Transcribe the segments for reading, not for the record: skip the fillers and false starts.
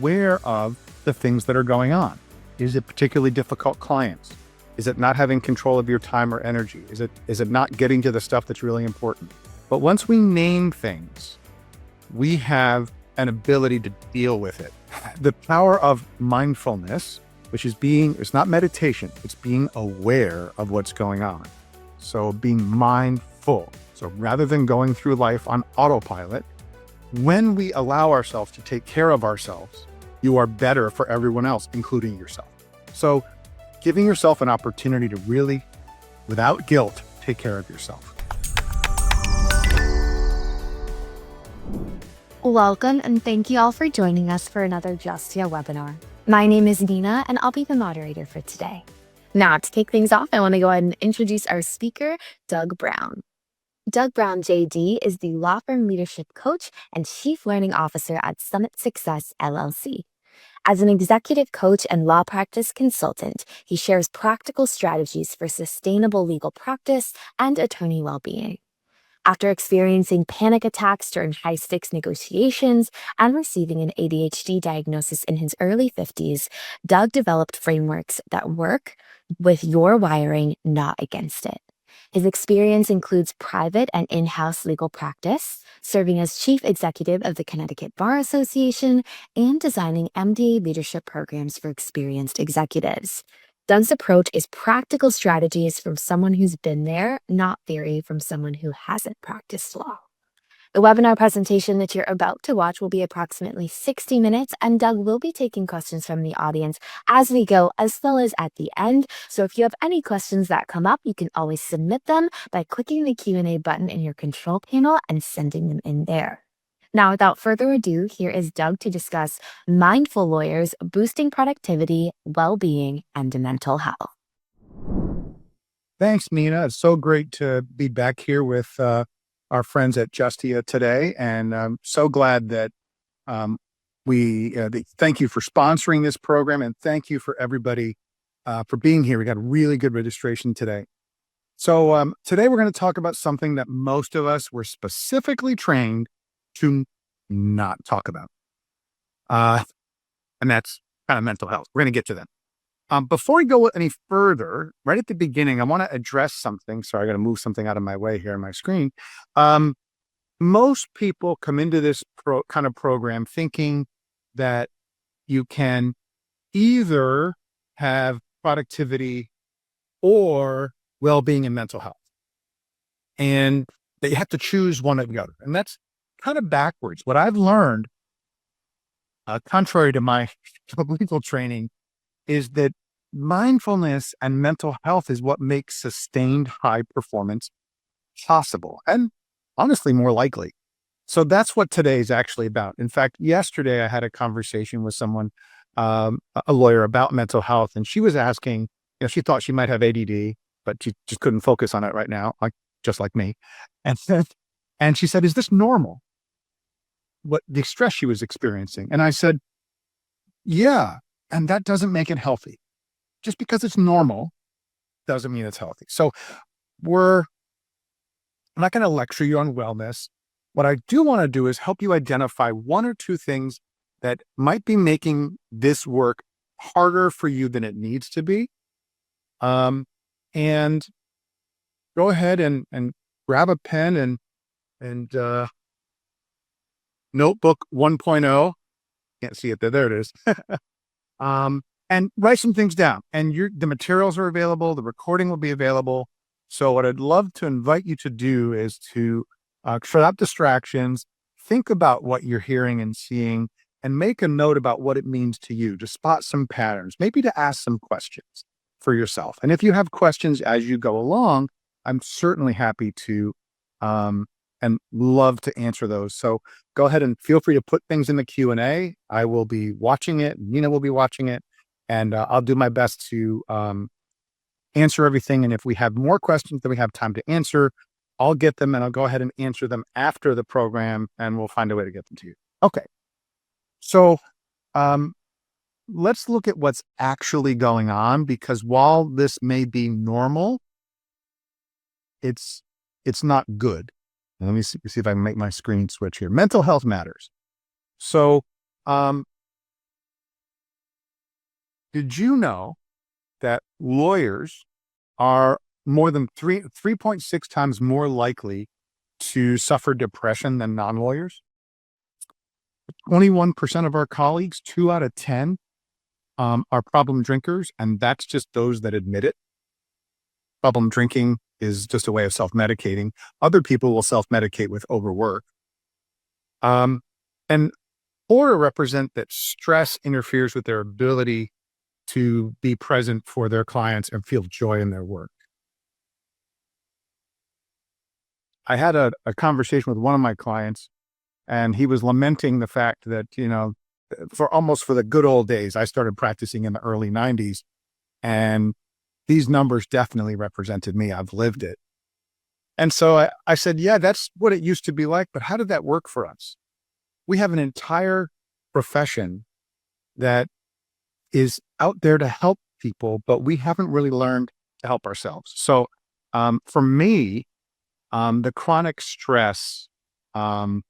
aware of the things that are going on. Is it particularly difficult clients? Is it not having control of your time or energy? Is it not getting to the stuff that's really important? But once we name things, we have an ability to deal with it. The power of mindfulness, which is it's not meditation, it's being aware of what's going on. So being mindful. So rather than going through life on autopilot, when we allow ourselves to take care of ourselves, you are better for everyone else, including yourself. So giving yourself an opportunity to really, without guilt, take care of yourself. Welcome, and thank you all for joining us for another Justia webinar. My name is Nina, and I'll be the moderator for today. Now, to kick things off, I want to go ahead and introduce our speaker, Doug Brown. Doug Brown, JD, is the law firm leadership coach and chief learning officer at Summit Success, LLC. As an executive coach and law practice consultant, he shares practical strategies for sustainable legal practice and attorney well-being. After experiencing panic attacks during high-stakes negotiations and receiving an ADHD diagnosis in his early 50s, Doug developed frameworks that work with your wiring, not against it. His experience includes private and in-house legal practice, serving as chief executive of the Connecticut Bar Association, and designing MDA leadership programs for experienced executives. Doug's approach is practical strategies from someone who's been there, not theory from someone who hasn't practiced law. The webinar presentation that you're about to watch will be approximately 60 minutes, and Doug will be taking questions from the audience as we go, as well as at the end. So if you have any questions that come up, you can always submit them by clicking the Q&A button in your control panel and sending them in there. Now, without further ado, here is Doug to discuss mindful lawyers boosting productivity, well-being, and mental health. Thanks, Nina. It's so great to be back here with our friends at Justia today. And I'm so glad that thank you for sponsoring this program, and thank you for everybody for being here. We got a really good registration today. So today we're going to talk about something that most of us were specifically trained to not talk about. And that's kind of mental health. We're going to get to that. Before we go any further, right at the beginning, I want to address something. Sorry, I got to move something out of my way here on my screen. Most people come into this kind of program thinking that you can either have productivity or well-being and mental health, and that you have to choose one or the other. And that's kind of backwards. What I've learned, contrary to my legal training, is that mindfulness and mental health is what makes sustained high performance possible, and honestly more likely. So that's what today is actually about. In fact, yesterday I had a conversation with someone, a lawyer, about mental health, and she was asking, she thought she might have ADD, but she just couldn't focus on it right now, just like me. And she said, "Is this normal? What the stress she was experiencing?" And I said, "Yeah, and that doesn't make it healthy. Just because it's normal doesn't mean it's healthy." So I'm not going to lecture you on wellness. What I do want to do is help you identify one or two things that might be making this work harder for you than it needs to be. And go ahead and grab a pen and notebook 1.0. Can't see it there. There it is. And write some things down. And the materials are available. The recording will be available. So what I'd love to invite you to do is to shut up distractions, think about what you're hearing and seeing, and make a note about what it means to you, to spot some patterns, maybe to ask some questions for yourself. And if you have questions as you go along, I'm certainly happy to and love to answer those. So go ahead and feel free to put things in the Q&A. I will be watching it. Nina will be watching it. And I'll do my best to answer everything. And if we have more questions than we have time to answer, I'll get them and I'll go ahead and answer them after the program, and we'll find a way to get them to you. Okay. So let's look at what's actually going on, because while this may be normal, it's not good. Let me see if I can make my screen switch here. Mental health matters. So Did you know that lawyers are more than 3.6 times more likely to suffer depression than non-lawyers? 21% of our colleagues, 2 out of 10, are problem drinkers, and that's just those that admit it. Problem drinking is just a way of self-medicating. Other people will self-medicate with overwork. And or represent that stress interferes with their ability to be present for their clients and feel joy in their work. I had a conversation with one of my clients, and he was lamenting the fact that, for the good old days, I started practicing in the early 90s, and these numbers definitely represented me. I've lived it. And so I said, yeah, that's what it used to be like, but how did that work for us? We have an entire profession that is out there to help people, but we haven't really learned to help ourselves. So for me, the chronic stress, real,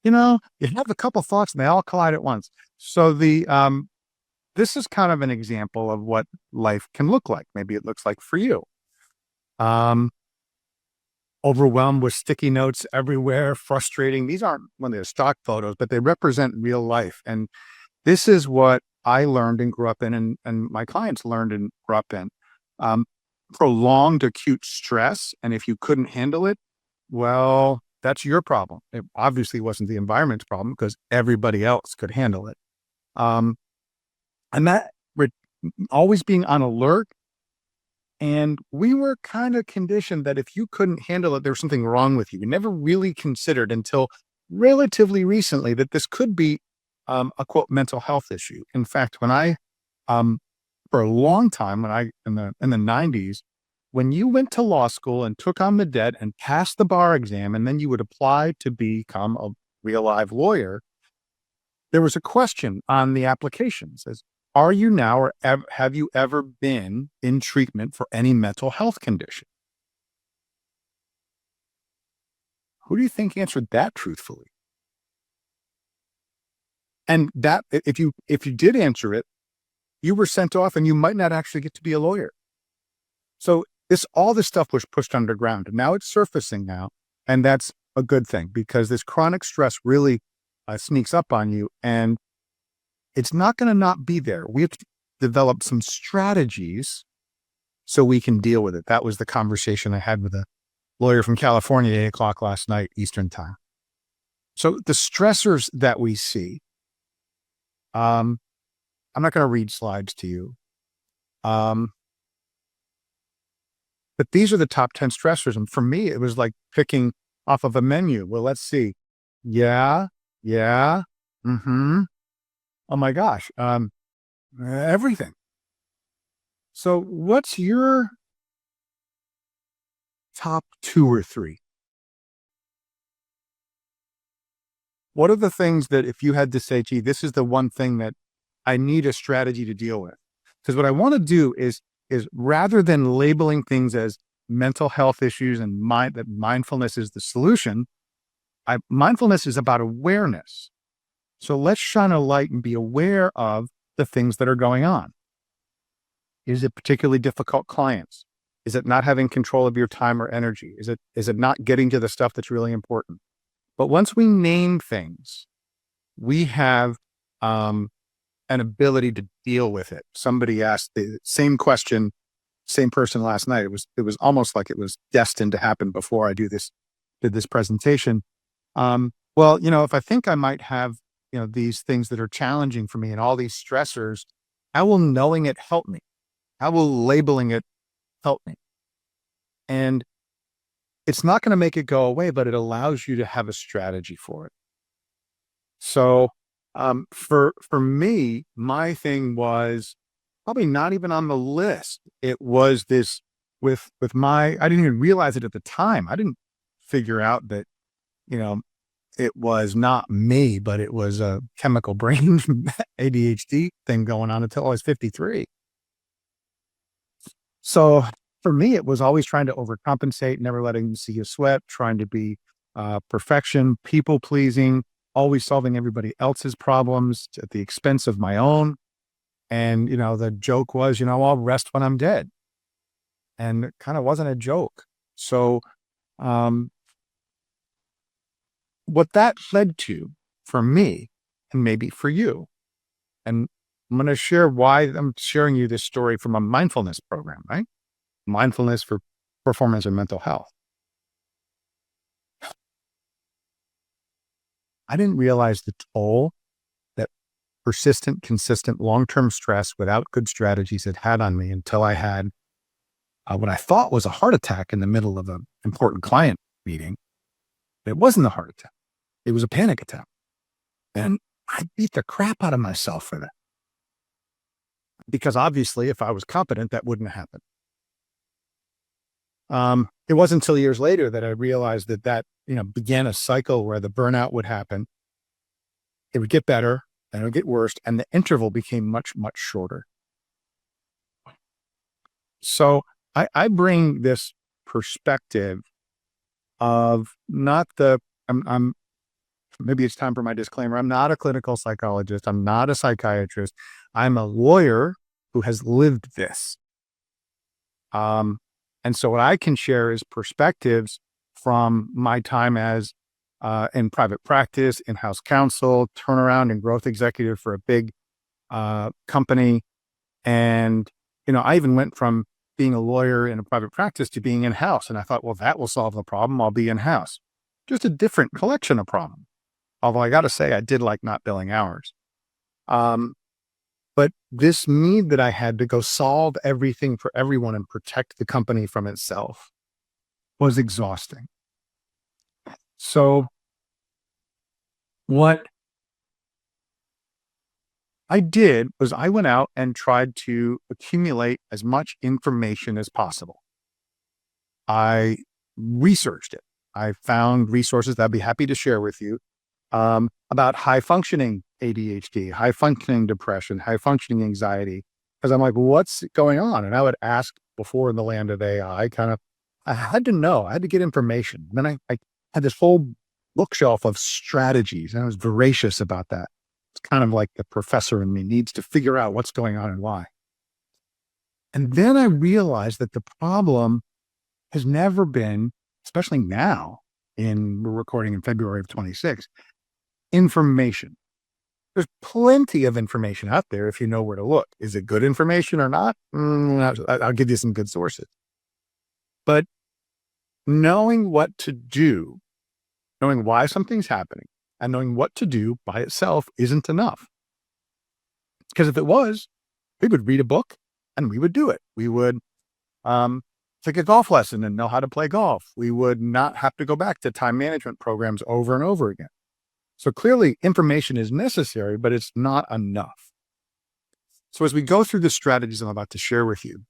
you have a couple thoughts and they all collide at once. So this is kind of an example of what life can look like. Maybe it looks like for you. Overwhelmed with sticky notes everywhere, frustrating. These aren't one of the stock photos, but they represent real life. And this is what I learned and grew up in, and my clients learned and grew up in. Um, Prolonged acute stress. And if you couldn't handle it, well, that's your problem. It obviously wasn't the environment's problem because everybody else could handle it. And that always being on alert. And we were kind of conditioned that if you couldn't handle it, there was something wrong with you. We never really considered until relatively recently that this could be a quote mental health issue. In fact, when I for a long time, when I in the 90s, when you went to law school and took on the debt and passed the bar exam, and then you would apply to become a real live lawyer, there was a question on the application. It says, are you now or have you ever been in treatment for any mental health condition? Who do you think answered that truthfully? And that if you did answer it, you were sent off and you might not actually get to be a lawyer. So all this stuff was pushed underground, and now it's surfacing now. And that's a good thing because this chronic stress really sneaks up on you, and it's not going to not be there. We have to develop some strategies so we can deal with it. That was the conversation I had with a lawyer from California, 8:00 last night, Eastern time. So the stressors that we see, I'm not going to read slides to you. But these are the top 10 stressors. And for me, it was like picking off of a menu. Well, let's see. Yeah. Yeah. Mm-hmm. Oh my gosh. Everything. So what's your top 2 or 3? What are the things that if you had to say, gee, this is the one thing that I need a strategy to deal with? Because what I want to do is rather than labeling things as mental health issues and that mindfulness is the solution, mindfulness is about awareness. So let's shine a light and be aware of the things that are going on. Is it particularly difficult clients? Is it not having control of your time or energy? Is it not getting to the stuff that's really important? But once we name things, we have an ability to deal with it. Somebody asked the same question, same person last night. It was almost like it was destined to happen before I did this presentation. Well, if I think I might have, these things that are challenging for me and all these stressors, how will knowing it help me? How will labeling it help me? And it's not going to make it go away, but it allows you to have a strategy for it. So for me, my thing was probably not even on the list. It was this with I didn't even realize it at the time. I didn't figure out that, it was not me, but it was a chemical brain ADHD thing going on until I was 53. So for me, it was always trying to overcompensate, never letting them see you sweat, trying to be perfection, people pleasing. always solving everybody else's problems at the expense of my own. And, the joke was, I'll rest when I'm dead. And it kind of wasn't a joke. So, um, what that led to for me, and maybe for you, and I'm going to share why I'm sharing you this story from a mindfulness program, right? Mindfulness for performance and mental health. I didn't realize the toll that persistent, consistent, long-term stress without good strategies had on me until I had what I thought was a heart attack in the middle of an important client meeting. It wasn't a heart attack. It was a panic attack. And I beat the crap out of myself for that. Because obviously, if I was competent, that wouldn't happen. It wasn't until years later that I realized that began a cycle where the burnout would happen. It would get better, and it would get worse, and the interval became much, much shorter. So I bring this perspective of not I'm maybe it's time for my disclaimer. I'm not a clinical psychologist. I'm not a psychiatrist. I'm a lawyer who has lived this. And so what I can share is perspectives from my time as in private practice, in-house counsel, turnaround and growth executive for a big company. And, I even went from being a lawyer in a private practice to being in-house. And I thought, well, that will solve the problem. I'll be in-house. Just a different collection of problems. Although I got to say, I did like not billing hours. But this need that I had to go solve everything for everyone and protect the company from itself was exhausting. So what I did was I went out and tried to accumulate as much information as possible. I researched it. I found resources that I'd be happy to share with you about high functioning ADHD, high functioning depression, high functioning anxiety. Because I'm like, well, what's going on? And I would ask before in the land of AI, I had to know, I had to get information. And then I had this whole bookshelf of strategies, and I was voracious about that. It's kind of like the professor in me needs to figure out what's going on and why. And then I realized that the problem has never been, especially now, we're recording in February of 26, information. There's plenty of information out there if you know where to look. Is it good information or not? I'll give you some good sources. But knowing what to do, knowing why something's happening, and knowing what to do by itself isn't enough. Because if it was, we would read a book and we would do it. We would take a golf lesson and know how to play golf. We would not have to go back to time management programs over and over again. So clearly information is necessary, but it's not enough. So as we go through the strategies I'm about to share with you,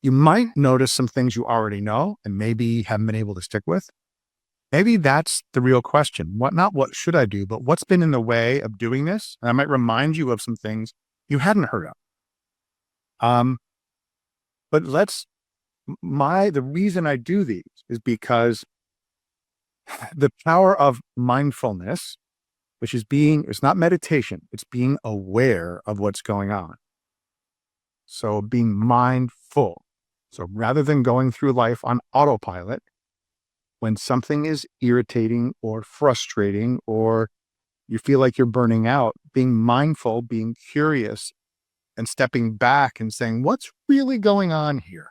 you might notice some things you already know and maybe haven't been able to stick with. Maybe that's the real question. Not what should I do, but what's been in the way of doing this? And I might remind you of some things you hadn't heard of. But the reason I do these is because the power of mindfulness, which is it's not meditation, it's being aware of what's going on. So being mindful. So rather than going through life on autopilot, when something is irritating or frustrating, or you feel like you're burning out, being mindful, being curious, and stepping back and saying, what's really going on here?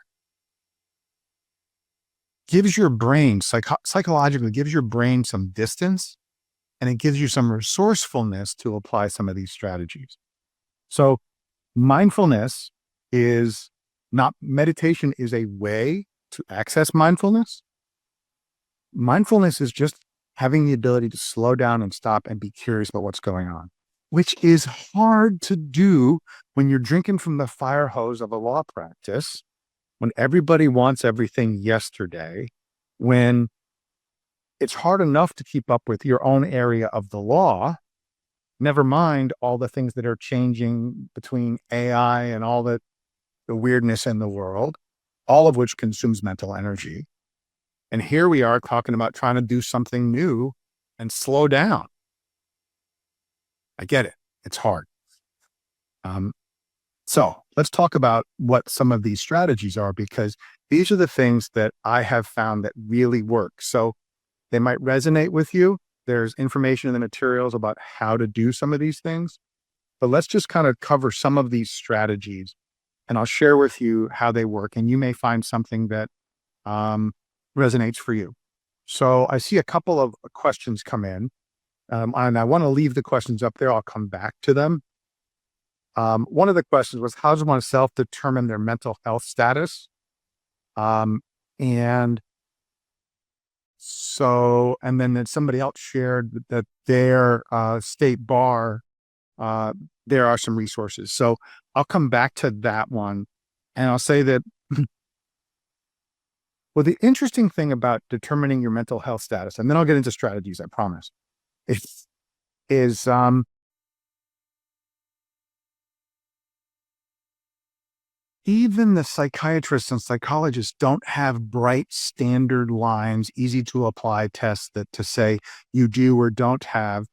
Gives your brain, psychologically, gives your brain some distance, and it gives you some resourcefulness to apply some of these strategies. So mindfulness is not meditation, is a way to access mindfulness. Mindfulness is just having the ability to slow down and stop and be curious about what's going on, which is hard to do when you're drinking from the fire hose of a law practice, when everybody wants everything yesterday, when it's hard enough to keep up with your own area of the law, never mind all the things that are changing between AI and all the weirdness in the world, all of which consumes mental energy. And here we are talking about trying to do something new and slow down. I get it. It's hard. Um, so let's talk about what some of these strategies are, because these are the things that I have found that really work. So they might resonate with you. There's information in the materials about how to do some of these things, but let's just kind of cover some of these strategies and I'll share with you how they work. And you may find something that resonates for you. So I see a couple of questions come in, and I want to leave the questions up there. I'll come back to them. One of the questions was, how does one self-determine their mental health status? And then somebody else shared that their state bar, there are some resources. So I'll come back to that one. And I'll say that, well, the interesting thing about determining your mental health status, and then I'll get into strategies, I promise, is even the psychiatrists and psychologists don't have bright standard lines, easy to apply tests that to say you do or don't have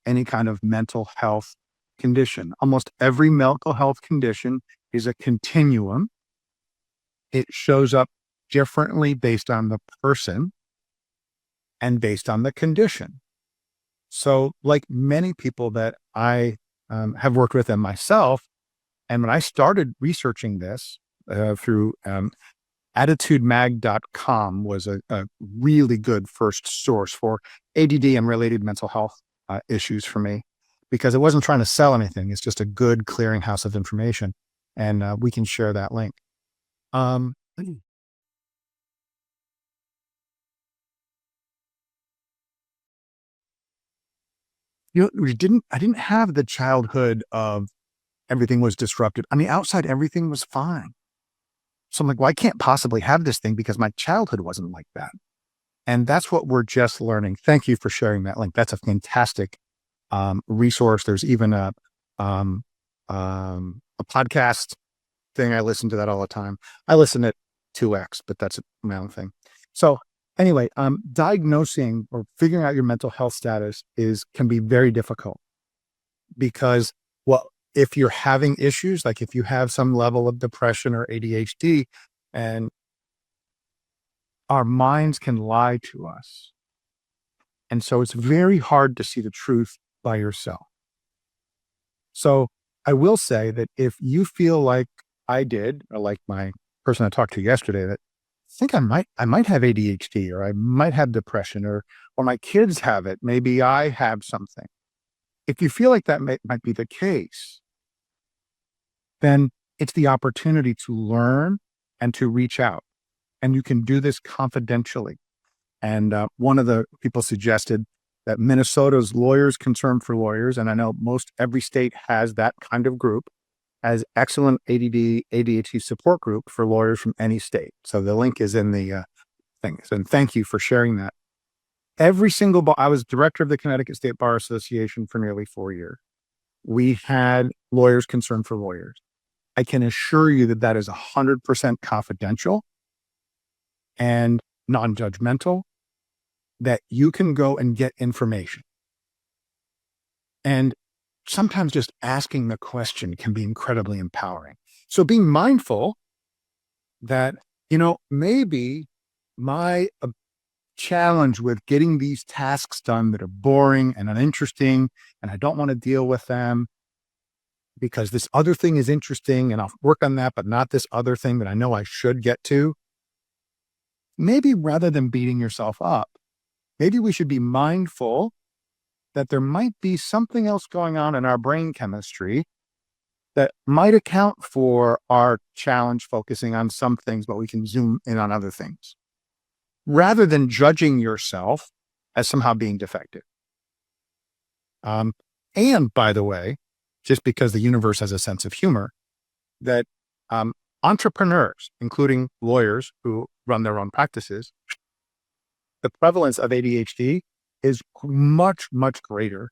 any kind of mental health condition. Almost every mental health condition is a continuum. It shows up differently based on the person and based on the condition. So like many people that I have worked with and myself, and when I started researching this through attitudemag.com was a really good first source for ADD and related mental health issues for me, because it wasn't trying to sell anything. It's just a good clearinghouse of information. And we can share that link. I didn't have the childhood of everything was disrupted. On the outside, everything was fine. So I'm like, well, I can't possibly have this thing because my childhood wasn't like that. And that's what we're just learning. Thank you for sharing that link. That's a fantastic resource. There's even a podcast thing. I listen to that all the time. I listen at 2x, but that's my own thing. So anyway, diagnosing or figuring out your mental health status can be very difficult, because, well, if you're having issues, like if you have some level of depression or ADHD, and our minds can lie to us. And so it's very hard to see the truth by yourself. So I will say that if you feel like I did, or like my person I talked to yesterday, that I think I might have ADHD, or I might have depression, or my kids have it, maybe I have something. If you feel like that might be the case, then it's the opportunity to learn and to reach out. And you can do this confidentially. And one of the people suggested that Minnesota's Lawyers Concerned for Lawyers, and I know every state has that kind of group, has excellent ADD, ADHD support group for lawyers from any state. So the link is in the things. And thank you for sharing that. Every single bar, I was director of the Connecticut State Bar Association for nearly 4 years. We had Lawyers Concerned for Lawyers. I can assure you that that is 100% confidential and non-judgmental, that you can go and get information. And sometimes just asking the question can be incredibly empowering. So being mindful that, maybe my challenge with getting these tasks done that are boring and uninteresting, and I don't want to deal with them because this other thing is interesting and I'll work on that, but not this other thing that I know I should get to. Maybe rather than beating yourself up, maybe we should be mindful that there might be something else going on in our brain chemistry that might account for our challenge focusing on some things, but we can zoom in on other things, rather than judging yourself as somehow being defective. And by the way, just because the universe has a sense of humor, that entrepreneurs, including lawyers who run their own practices, the prevalence of ADHD is much, much greater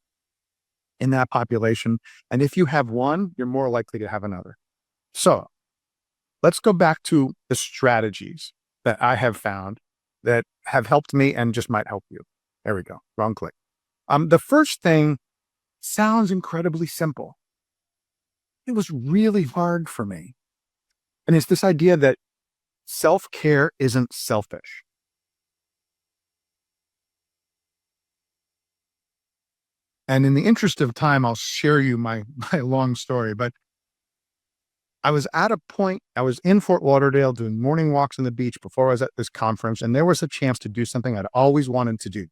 in that population. And if you have one, you're more likely to have another. So let's go back to the strategies that I have found that have helped me and just might help you. There we go. Wrong click. The first thing sounds incredibly simple. It was really hard for me. And it's this idea that self-care isn't selfish. And in the interest of time, I'll share you my my long story, but I was at a point, I was in Fort Lauderdale doing morning walks on the beach before I was at this conference, and there was a chance to do something I'd always wanted to do,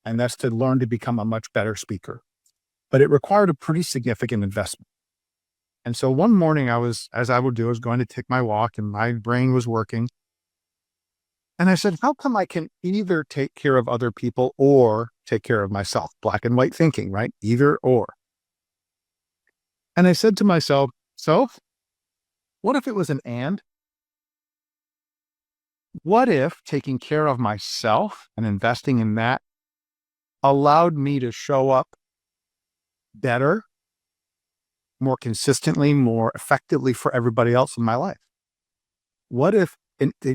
and that's to learn to become a much better speaker. But it required a pretty significant investment. And so one morning as I would do, I was going to take my walk and my brain was working. And I said, how come I can either take care of other people or take care of myself? Black and white thinking, right? Either or. And I said to myself, so what if it was an and? What if taking care of myself and investing in that allowed me to show up better, more consistently, more effectively for everybody else in my life? What if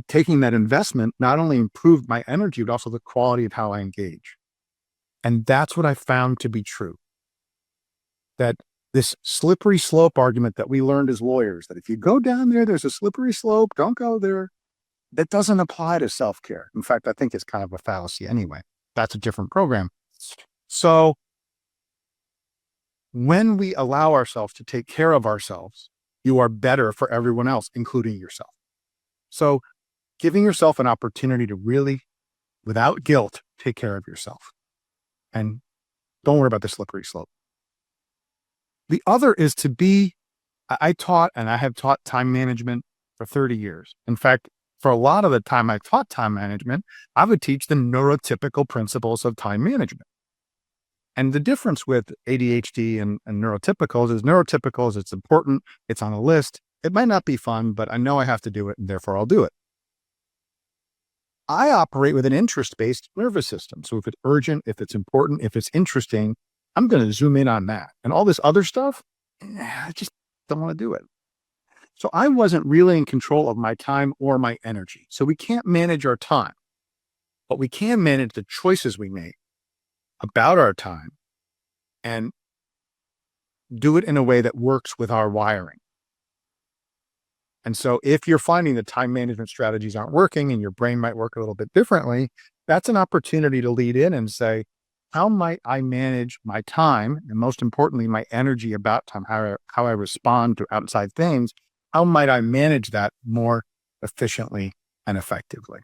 taking that investment not only improved my energy, but also the quality of how I engage? And that's what I found to be true. That this slippery slope argument that we learned as lawyers, that if you go down there, there's a slippery slope, don't go there. That doesn't apply to self-care. In fact, I think it's kind of a fallacy anyway. That's a different program. So when we allow ourselves to take care of ourselves, you are better for everyone else, including yourself. So giving yourself an opportunity to really, without guilt, take care of yourself. And don't worry about the slippery slope. The other is to be, I taught and I have taught time management for 30 years. In fact, for a lot of the time I taught time management, I would teach the neurotypical principles of time management. And the difference with ADHD and neurotypicals, it's important, it's on a list. It might not be fun, but I know I have to do it, and therefore I'll do it. I operate with an interest-based nervous system. So if it's urgent, if it's important, if it's interesting, I'm going to zoom in on that. And all this other stuff, I just don't want to do it. So I wasn't really in control of my time or my energy. So we can't manage our time, but we can manage the choices we make about our time and do it in a way that works with our wiring. And so if you're finding that time management strategies aren't working and your brain might work a little bit differently, that's an opportunity to lead in and say, how might I manage my time? And most importantly, my energy about time, how I respond to outside things. How might I manage that more efficiently and effectively?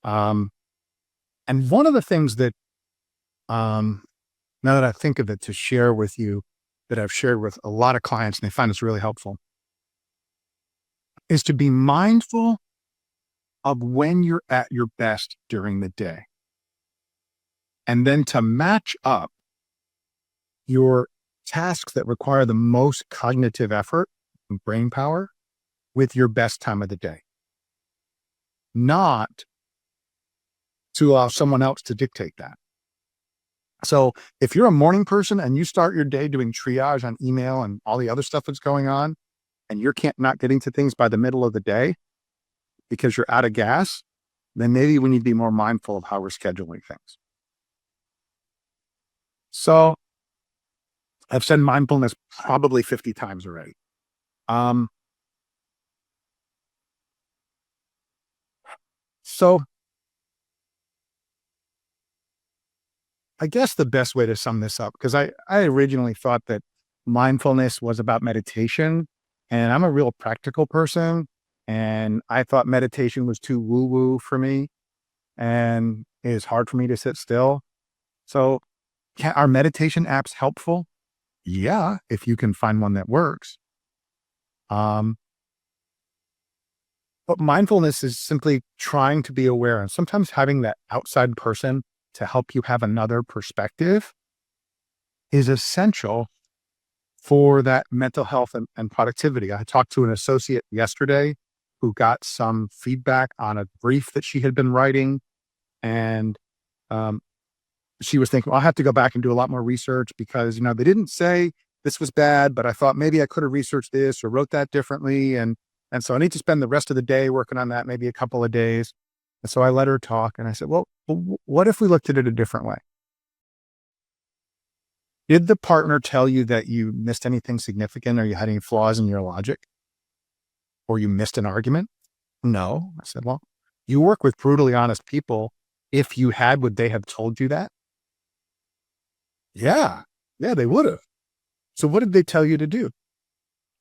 And one of the things that, now that I think of it, to share with you, that I've shared with a lot of clients and they find it's really helpful, is to be mindful of when you're at your best during the day. And then to match up your tasks that require the most cognitive effort and brain power with your best time of the day. Not to allow someone else to dictate that. So if you're a morning person and you start your day doing triage on email and all the other stuff that's going on, and you're not getting to things by the middle of the day because you're out of gas, then maybe we need to be more mindful of how we're scheduling things. So I've said mindfulness probably 50 times already. So I guess the best way to sum this up, because I originally thought that mindfulness was about meditation, and I'm a real practical person, and I thought meditation was too woo-woo for me, and it is hard for me to sit still. So are meditation apps helpful? Yeah, if you can find one that works. But mindfulness is simply trying to be aware, and sometimes having that outside person to help you have another perspective is essential for that mental health and productivity. I talked to an associate yesterday who got some feedback on a brief that she had been writing. And she was thinking, well, I'll have to go back and do a lot more research because, they didn't say this was bad, but I thought maybe I could have researched this or wrote that differently. And so I need to spend the rest of the day working on that, maybe a couple of days. And so I let her talk and I said, well, what if we looked at it a different way? Did the partner tell you that you missed anything significant or you had any flaws in your logic or you missed an argument? No. I said, well, you work with brutally honest people. If you had, would they have told you that? Yeah. Yeah, they would have. So what did they tell you to do?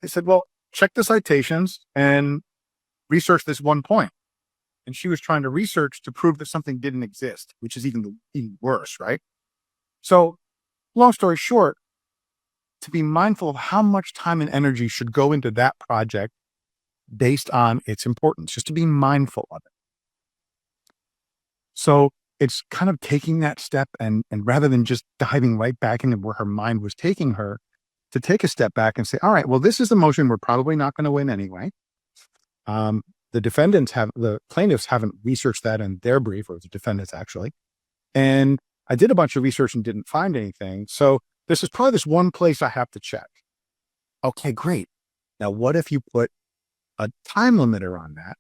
They said, well, check the citations and research this one point. And she was trying to research to prove that something didn't exist, which is even worse, right? So long story short, to be mindful of how much time and energy should go into that project based on its importance, just to be mindful of it. So it's kind of taking that step and rather than just diving right back into where her mind was taking her, to take a step back and say, all right, well, this is a motion we're probably not going to win anyway. Um, the plaintiffs haven't researched that in their brief, or the defendants actually. And I did a bunch of research and didn't find anything. So this is probably this one place I have to check. Okay, great. Now, what if you put a time limiter on that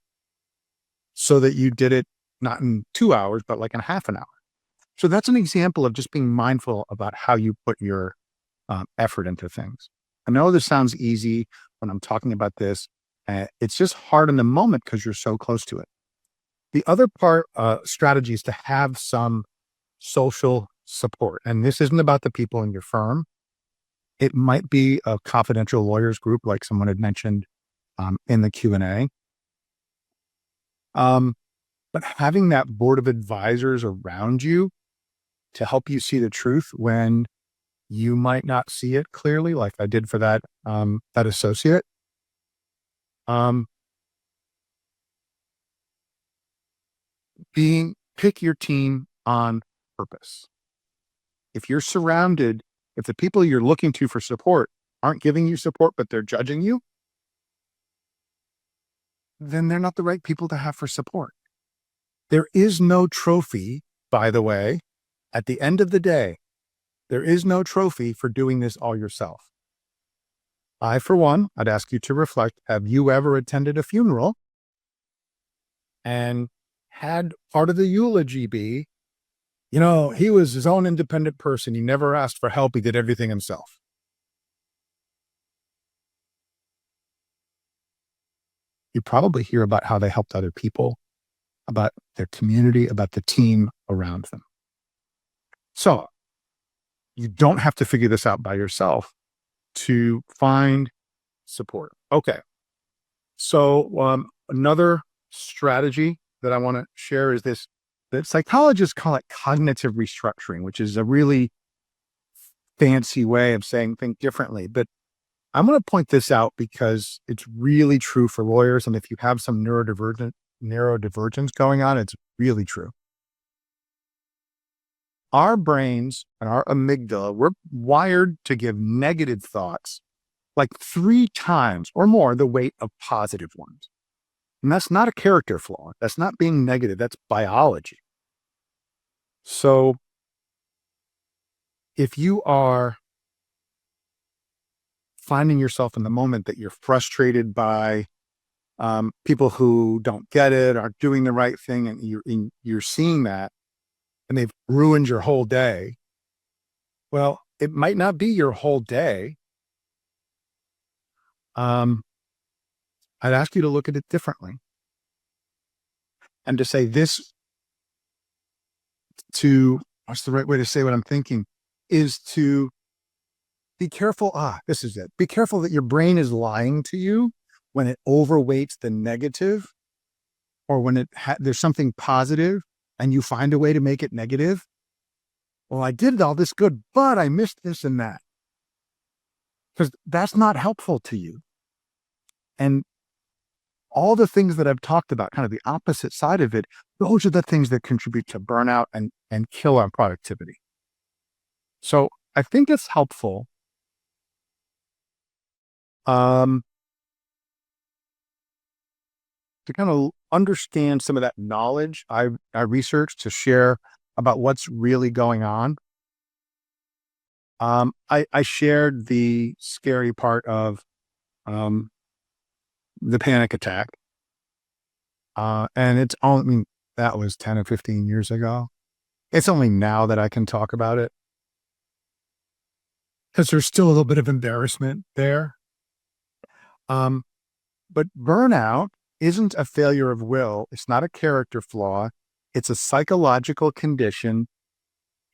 so that you did it not in 2 hours, but like in half an hour? So that's an example of just being mindful about how you put your effort into things. I know this sounds easy when I'm talking about this. It's just hard in the moment because you're so close to it. The other strategy is to have some social support. And this isn't about the people in your firm. It might be a confidential lawyers group, like someone had mentioned in the Q&A. But having that board of advisors around you to help you see the truth when you might not see it clearly, like I did for that associate. Um, Pick your team on purpose. If the people you're looking to for support aren't giving you support, but they're judging you, then they're not the right people to have for support. There is no trophy, by the way. At the end of the day, there is no trophy for doing this all yourself. For one, I'd ask you to reflect. Have you ever attended a funeral and had part of the eulogy be, he was his own independent person. He never asked for help. He did everything himself. You probably hear about how they helped other people, about their community, about the team around them. So you don't have to figure this out by yourself to find support. Okay. So another strategy that I want to share is this, that psychologists call it cognitive restructuring, which is a really fancy way of saying think differently. But I'm going to point this out because it's really true for lawyers. And if you have some neurodivergence going on, it's really true. Our brains and our amygdala, we're wired to give negative thoughts like 3 times or more the weight of positive ones. And that's not a character flaw. That's not being negative. That's biology. So if you are finding yourself in the moment that you're frustrated by people who don't get it, aren't doing the right thing, and you're seeing that, and they've ruined your whole day. Well, it might not be your whole day. I'd ask you to look at it differently and to say what's the right way to say what I'm thinking, is to be careful. This is it. Be careful that your brain is lying to you when it overweights the negative, or when there's something positive and you find a way to make it negative. Well, I did all this good, but I missed this and that. Because that's not helpful to you. And all the things that I've talked about, kind of the opposite side of it, those are the things that contribute to burnout and kill our productivity. So I think it's helpful to kind of understand some of that knowledge I researched to share about what's really going on. I shared the scary part of the panic attack. And that was 10 or 15 years ago. It's only now that I can talk about it. because there's still a little bit of embarrassment there. Um, but burnout isn't a failure of will. It's not a character flaw. It's a psychological condition,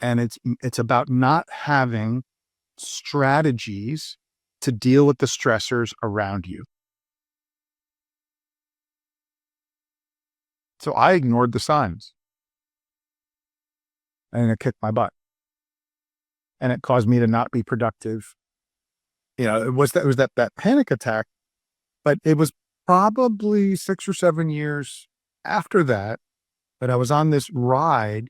and it's about not having strategies to deal with the stressors around you. So I ignored the signs and it kicked my butt, and it caused me to not be productive. It was that panic attack, but it was probably 6 or 7 years after that I was on this ride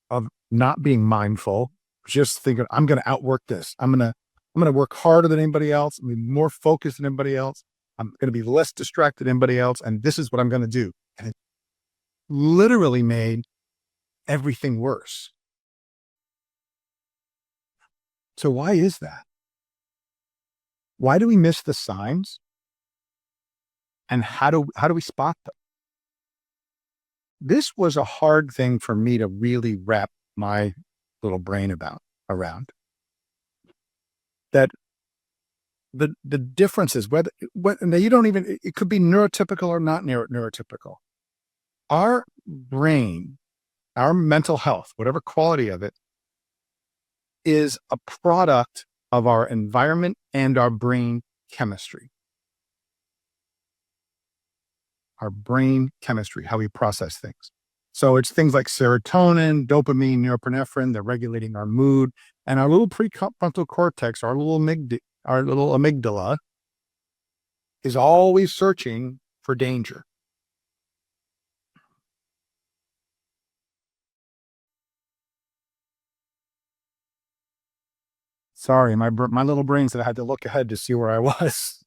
of not being mindful, just thinking, I'm going to outwork this. I'm going to work harder than anybody else. I'm going to be more focused than anybody else. I'm going to be less distracted than anybody else. And this is what I'm going to do. And it literally made everything worse. So why is that? Why do we miss the signs? And how do we spot them? This was a hard thing for me to really wrap my little brain around. That the differences, now you don't even, it could be neurotypical or not neurotypical. Our brain, our mental health, whatever quality of it, is a product of our environment and our brain chemistry. Our brain chemistry, how we process things. So it's things like serotonin, dopamine, norepinephrine, they're regulating our mood, and our little prefrontal cortex, our little amygdala is always searching for danger. Sorry, my little brain said I had to look ahead to see where I was.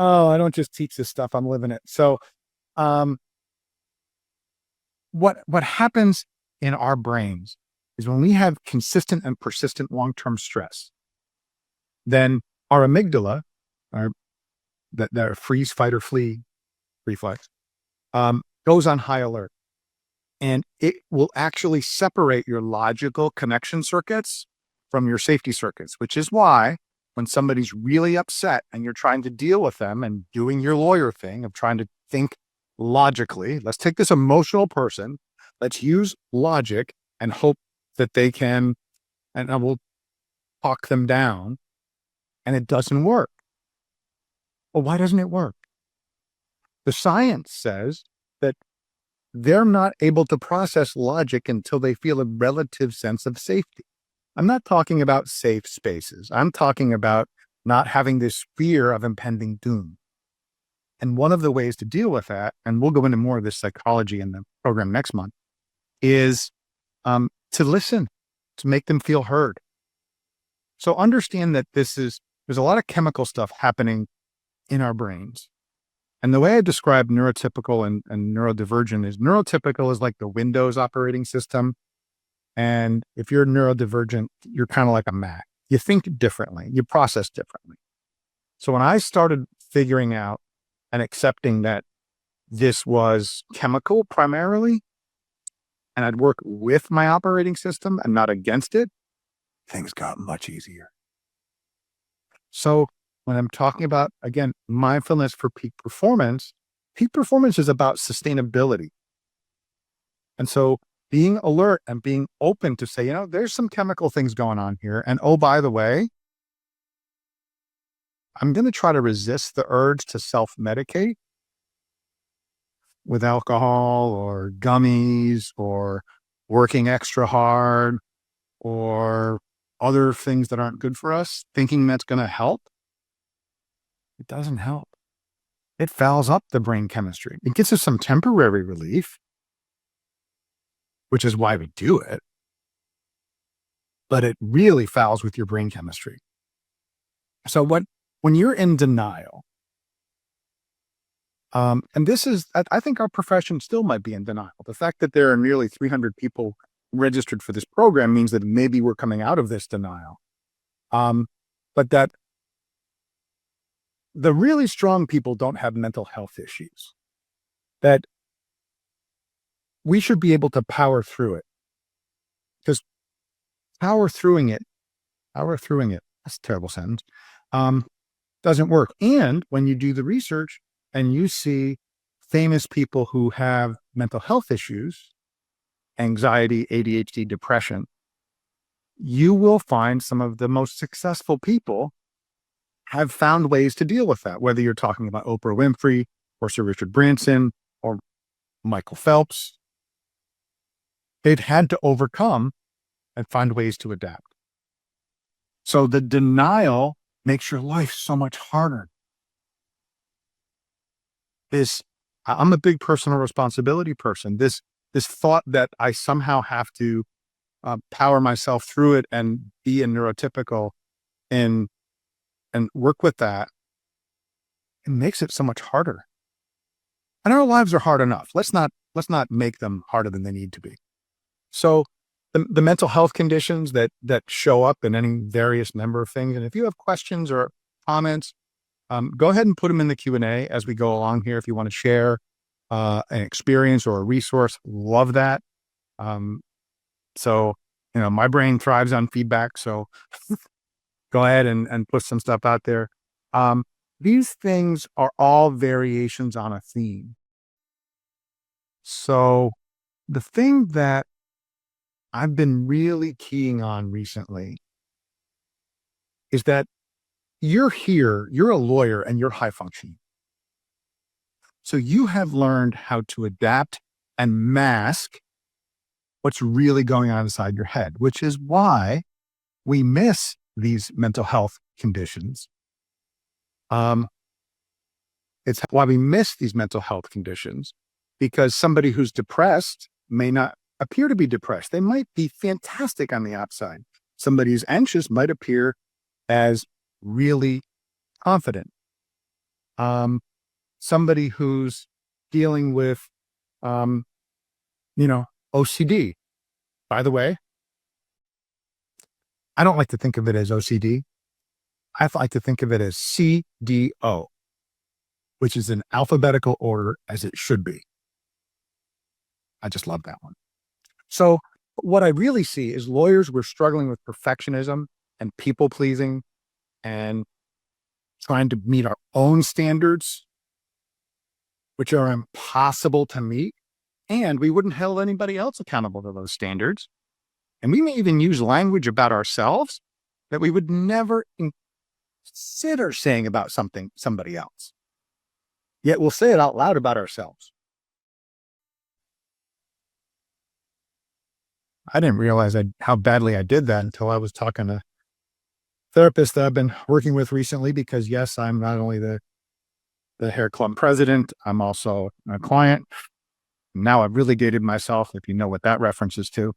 Oh, I don't just teach this stuff, I'm living it. So, um, what happens in our brains is when we have consistent and persistent long-term stress, then our amygdala, our that freeze, fight, or flee reflex, goes on high alert, and it will actually separate your logical connection circuits from your safety circuits, which is why when somebody's really upset and you're trying to deal with them and doing your lawyer thing of trying to think logically, let's take this emotional person, let's use logic and hope that they can, and I will talk them down, and it doesn't work. Well, why doesn't it work? The science says that they're not able to process logic until they feel a relative sense of safety. I'm not talking about safe spaces. I'm talking about not having this fear of impending doom. And one of the ways to deal with that, and we'll go into more of this psychology in the program next month, is to listen, to make them feel heard. So understand that there's a lot of chemical stuff happening in our brains. And the way I describe neurotypical and neurodivergent is neurotypical is like the Windows operating system. And if you're neurodivergent, you're kind of like a Mac. You think differently, you process differently. So when I started figuring out and accepting that this was chemical primarily, and I'd work with my operating system and not against it, things got much easier. So when I'm talking about, again, mindfulness for peak performance is about sustainability. And so being alert and being open to say, there's some chemical things going on here. And oh, by the way, I'm going to try to resist the urge to self-medicate with alcohol or gummies or working extra hard or other things that aren't good for us, thinking that's going to help. It doesn't help. It fouls up the brain chemistry. It gives us some temporary relief, which is why we do it, but it really fouls with your brain chemistry. So when you're in denial, and this is, I think our profession still might be in denial. The fact that there are nearly 300 people registered for this program means that maybe we're coming out of this denial. But that the really strong people don't have mental health issues, that we should be able to power through it, because power throughing it power throughing it. That's a terrible sentence. Um, doesn't work. And when you do the research and you see famous people who have mental health issues, anxiety, ADHD, depression, you will find some of the most successful people have found ways to deal with that, whether you're talking about Oprah Winfrey or Sir Richard Branson or Michael Phelps. They've had to overcome and find ways to adapt. So the denial makes your life so much harder. I'm a big personal responsibility person. This thought that I somehow have to power myself through it and be a neurotypical and work with that, it makes it so much harder. And our lives are hard enough. Let's not make them harder than they need to be. So the mental health conditions that show up in any various number of things. And if you have questions or comments, go ahead and put them in the Q&A as we go along here. If you want to share an experience or a resource, love that. So, my brain thrives on feedback. So go ahead and put some stuff out there. These things are all variations on a theme. So the thing that I've been really keying on recently is that you're a lawyer and you're high functioning. So you have learned how to adapt and mask what's really going on inside your head, which is why we miss these mental health conditions. It's why we miss these mental health conditions, because somebody who's depressed may not appear to be depressed. They might be fantastic on the outside. Somebody who's anxious might appear as really confident. Somebody who's dealing with, OCD. By the way, I don't like to think of it as OCD. I like to think of it as CDO, which is in alphabetical order as it should be. I just love that one. So what I really see is lawyers were struggling with perfectionism and people pleasing and trying to meet our own standards, which are impossible to meet. And we wouldn't hold anybody else accountable to those standards. And we may even use language about ourselves that we would never consider saying about somebody else. Yet we'll say it out loud about ourselves. I didn't realize how badly I did that until I was talking to therapists that I've been working with recently, because yes, I'm not only the hair club president, I'm also a client. Now I've really dated myself, if you know what that references to,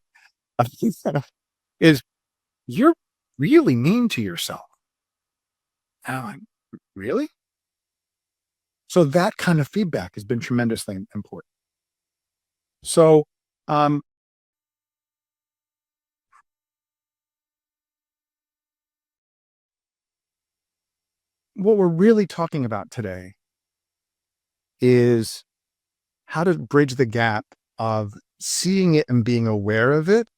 is you're really mean to yourself. And I'm like, really? So that kind of feedback has been tremendously important. So, what we're really talking about today is how to bridge the gap of seeing it and being aware of it,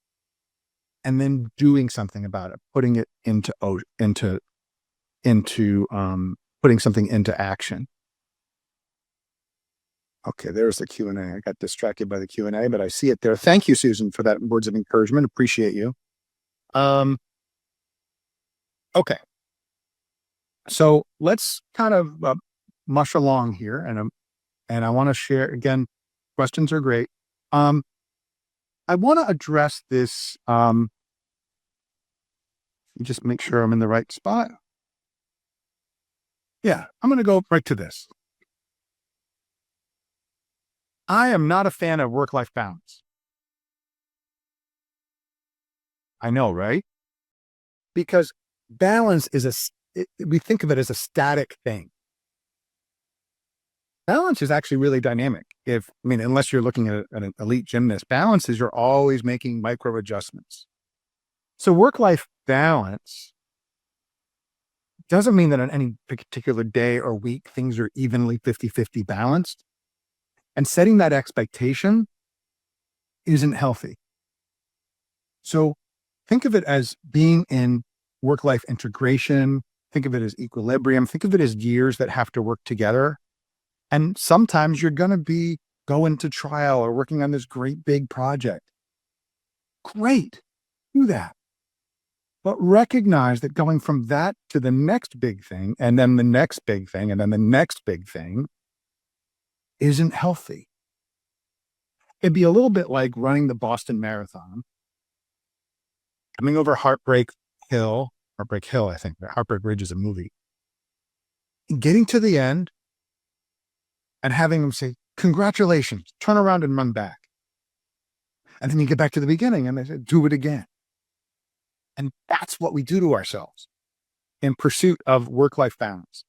and then doing something about it, putting it putting something into action. Okay, there's the Q&A. I got distracted by the Q&A, but I see it there. Thank you, Susan, for that words of encouragement. Appreciate you. Okay. So let's kind of mush along here, and I want to share again. Questions are great. I want to address this. Just make sure I'm in the right spot. Yeah, I'm going to go right to this. I am not a fan of work-life balance. I know, right? Because balance is we think of it as a static thing. Balance is actually really dynamic. Unless you're looking at an elite gymnast, balance is you're always making micro adjustments. So work-life balance doesn't mean that on any particular day or week, things are evenly 50-50 balanced. And setting that expectation isn't healthy. So think of it as being in work-life integration. Think of it as equilibrium. Think of it as gears that have to work together. And sometimes you're going to be going to trial or working on this great big project. Great, do that. But recognize that going from that to the next big thing, and then the next big thing, and then the next big thing isn't healthy. It'd be a little bit like running the Boston Marathon, coming over Heartbreak Hill, I think. Heartbreak Ridge is a movie. Getting to the end and having them say, congratulations, turn around and run back. And then you get back to the beginning and they say, do it again. And that's what we do to ourselves in pursuit of work-life balance.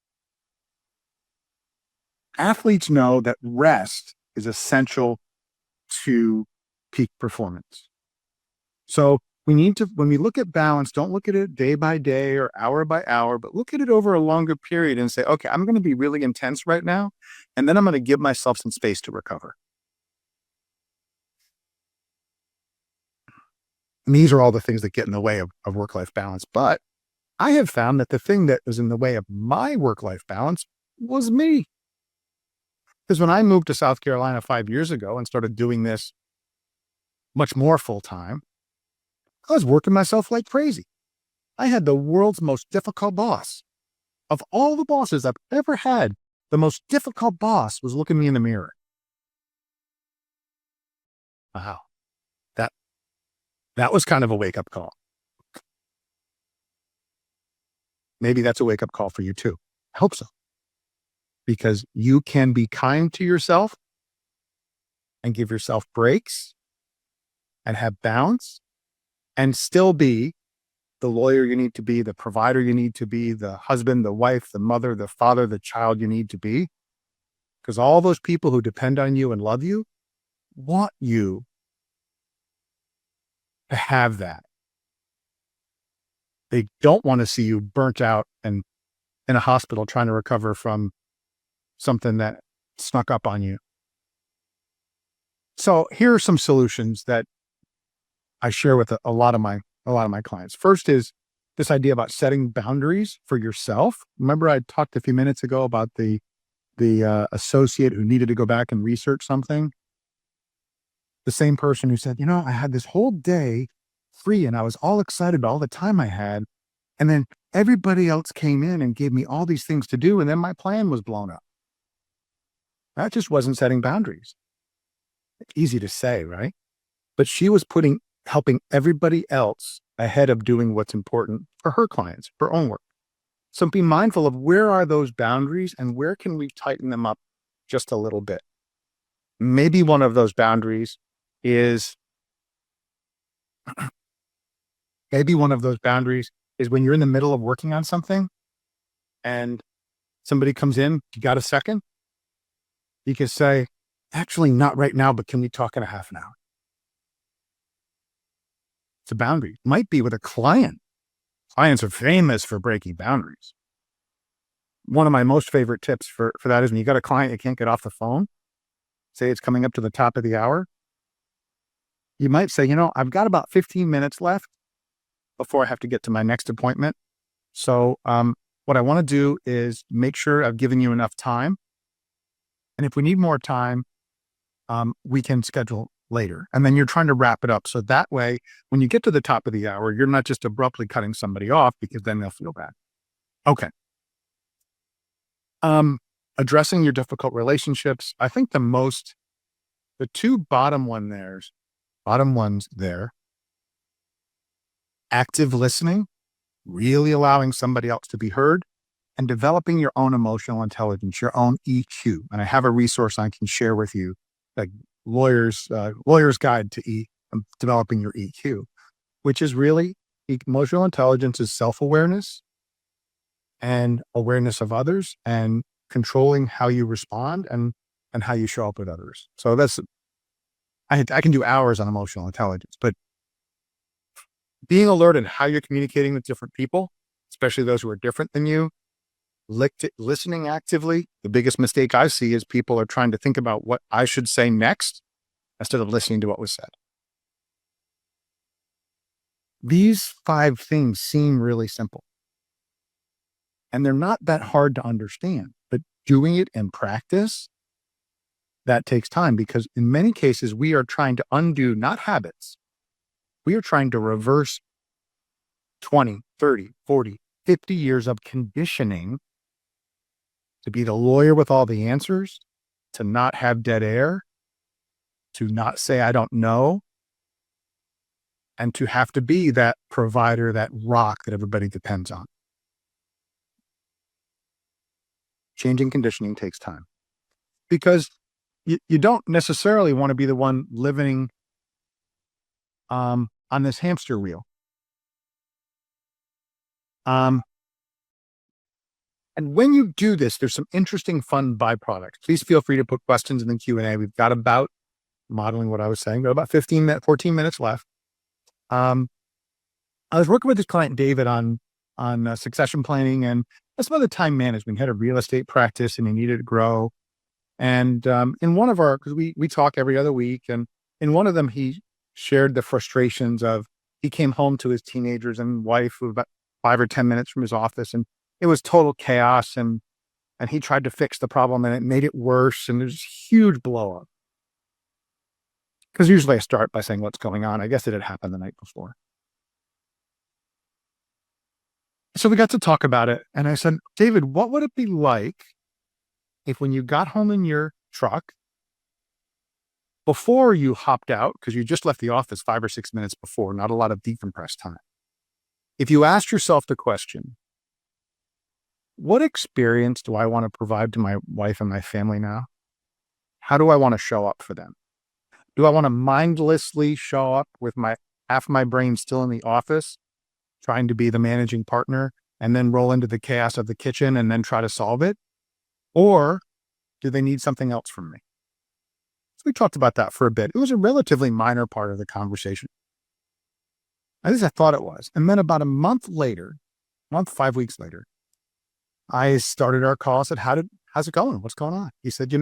Athletes know that rest is essential to peak performance. So we need to, when we look at balance, don't look at it day by day or hour by hour, but look at it over a longer period and say, okay, I'm going to be really intense right now. And then I'm going to give myself some space to recover. And these are all the things that get in the way of work-life balance. But I have found that the thing that was in the way of my work-life balance was me. Because when I moved to South Carolina 5 years ago and started doing this much more full-time, I was working myself like crazy. I had the world's most difficult boss. Of all the bosses I've ever had, the most difficult boss was looking me in the mirror. Wow. That was kind of a wake-up call. Maybe that's a wake-up call for you too. I hope so. Because you can be kind to yourself and give yourself breaks and have bounds and still be the lawyer you need to be, the provider you need to be, the husband, the wife, the mother, the father, the child you need to be. Because all those people who depend on you and love you want you to have that. They don't want to see you burnt out and in a hospital trying to recover from something that snuck up on you. So here are some solutions that I share with a lot of my clients. First is this idea about setting boundaries for yourself. Remember, I talked a few minutes ago about the associate who needed to go back and research something. The same person who said, I had this whole day free and I was all excited about all the time I had. And then everybody else came in and gave me all these things to do. And then my plan was blown up. That just wasn't setting boundaries. Easy to say, right? But she was helping everybody else ahead of doing what's important for her clients, for her own work. So be mindful of where are those boundaries and where can we tighten them up just a little bit. Maybe one of those boundaries is when you're in the middle of working on something and somebody comes in, you got a second? You can say, actually not right now, but can we talk in a half an hour? It's a boundary. It might be with a client. Clients are famous for breaking boundaries. One of my most favorite tips for that is when you got a client you can't get off the phone, say it's coming up to the top of the hour, you might say, I've got about 15 minutes left before I have to get to my next appointment. So what I want to do is make sure I've given you enough time. And if we need more time, we can schedule later. And then you're trying to wrap it up. So that way, when you get to the top of the hour, you're not just abruptly cutting somebody off because then they'll feel bad. Okay. Addressing your difficult relationships. I think the two bottom ones there, active listening, really allowing somebody else to be heard, and developing your own emotional intelligence, your own EQ. And I have a resource I can share with you, like lawyer's guide to developing your EQ, which is really emotional intelligence is self-awareness and awareness of others and controlling how you respond and how you show up with others. So I can do hours on emotional intelligence, but being alert in how you're communicating with different people, especially those who are different than you, listening actively. The biggest mistake I see is people are trying to think about what I should say next instead of listening to what was said. These 5 things seem really simple, and they're not that hard to understand, but doing it in practice, that takes time because in many cases, we are trying to undo not habits. We are trying to reverse 20, 30, 40, 50 years of conditioning to be the lawyer with all the answers, to not have dead air, to not say, I don't know, and to have to be that provider, that rock that everybody depends on. Changing conditioning takes time because you don't necessarily want to be the one living on this hamster wheel. Um, and when you do this, there's some interesting, fun byproducts. Please feel free to put questions in the Q&A. We've got about modeling what I was saying, got about 14 minutes left. I was working with this client, David, on succession planning and some other time management. He had a real estate practice and he needed to grow. And in one of our, because we talk every other week, and in one of them, he shared the frustrations of he came home to his teenagers and wife who was about 5 or 10 minutes from his office, and it was total chaos. And he tried to fix the problem, and it made it worse. And there's huge blow up. Because usually I start by saying what's going on. I guess it had happened the night before. So we got to talk about it, and I said, David, what would it be like if when you got home in your truck, before you hopped out, because you just left the office 5 or 6 minutes before, not a lot of decompressed time, if you asked yourself the question, what experience do I want to provide to my wife and my family now? How do I want to show up for them? Do I want to mindlessly show up with half my brain still in the office, trying to be the managing partner, and then roll into the chaos of the kitchen and then try to solve it? Or do they need something else from me? So we talked about that for a bit. It was a relatively minor part of the conversation. At least I thought it was. And then about a month later, 5 weeks later, I started our call. I said, how's it going? What's going on? He said,